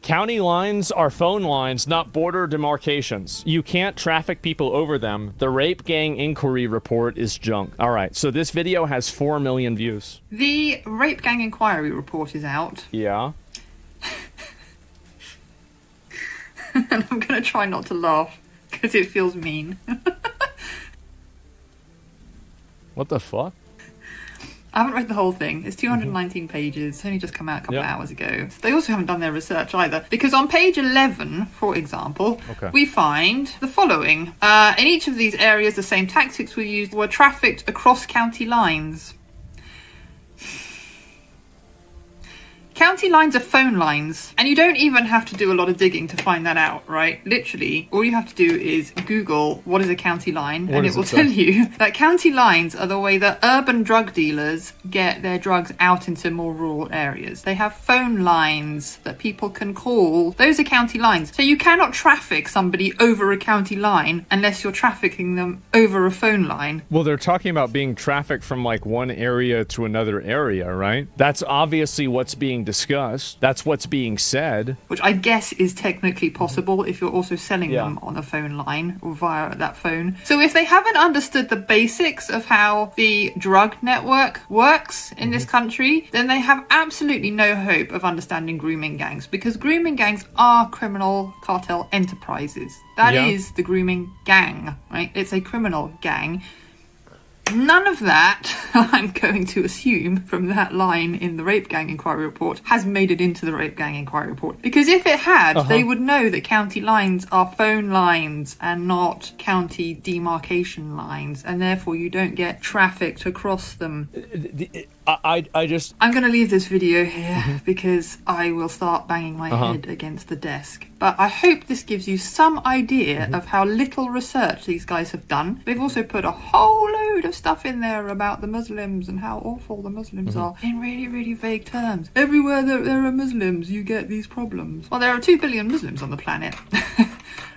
County lines are phone lines, not border demarcations. You can't traffic people over them. The rape gang inquiry report is junk. All right, so this video has 4 million views. The rape gang inquiry report is out. Yeah. And I'm gonna try not to laugh because it feels mean. What the fuck? I haven't read the whole thing. It's 219 pages. It's only just come out a couple of hours ago. They also haven't done their research either. Because on page 11, for example, we find the following. In each of these areas, the same tactics were used were trafficked across county lines. County lines are phone lines, and you don't even have to do a lot of digging to find that out, right? Literally, all you have to do is Google what is a county line, and it will tell you that county lines are the way that urban drug dealers get their drugs out into more rural areas. They have phone lines that people can call. Those are county lines. So you cannot traffic somebody over a county line unless you're trafficking them over a phone line. Well, they're talking about being trafficked from like one area to another area, right? That's obviously what's being discussed. That's what's being said. Which I guess is technically possible if you're also selling them on a phone line or via that phone. So if they haven't understood the basics of how the drug network works in this country, then they have absolutely no hope of understanding grooming gangs, because grooming gangs are criminal cartel enterprises. That is the grooming gang, right? It's a criminal gang. None of that, I'm going to assume from that line in the Rape Gang Inquiry Report, has made it into the Rape Gang Inquiry Report. Because if it had, they would know that county lines are phone lines and not county demarcation lines, and therefore you don't get trafficked across them. I'm going to leave this video here because I will start banging my head against the desk. But I hope this gives you some idea of how little research these guys have done. They've also put a whole load of stuff in there about the Muslims and how awful the Muslims are in really, really vague terms. Everywhere there are Muslims, you get these problems. Well, there are 2 billion Muslims on the planet.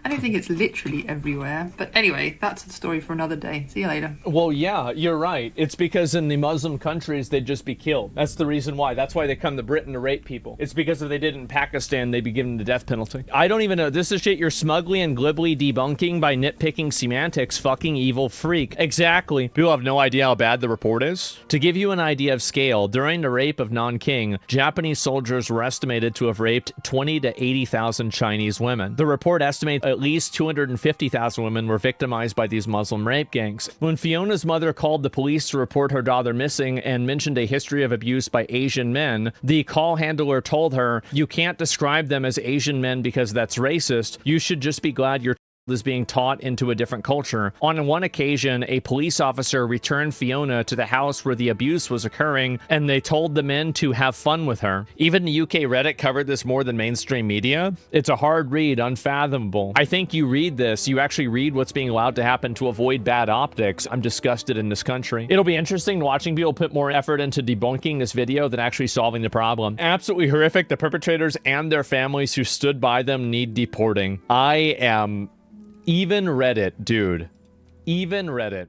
I don't think it's literally everywhere. But anyway, that's a story for another day. See you later. Well, yeah, you're right. It's because in the Muslim countries, they'd just be killed. That's the reason why. That's why they come to Britain to rape people. It's because if they did it in Pakistan, they'd be given the death penalty. I don't even know. This is shit you're smugly and glibly debunking by nitpicking semantics, fucking evil freak. Exactly. People have no idea how bad the report is. To give you an idea of scale, during the rape of Nanking, Japanese soldiers were estimated to have raped 20 to 80,000 Chinese women. The report estimates at least 250,000 women were victimized by these Muslim rape gangs. When Fiona's mother called the police to report her daughter missing and mentioned a history of abuse by Asian men, the call handler told her, "You can't describe them as Asian men because that's racist. You should just be glad your is being taught into a different culture." On one occasion, a police officer returned Fiona to the house where the abuse was occurring, and they told the men to have fun with her. Even the UK Reddit covered this more than mainstream media. It's a hard read, unfathomable. I think you read this, you actually read what's being allowed to happen to avoid bad optics. I'm disgusted in this country. It'll be interesting watching people put more effort into debunking this video than actually solving the problem. Absolutely horrific. The perpetrators and their families who stood by them need deporting. Even Reddit, dude. Even Reddit.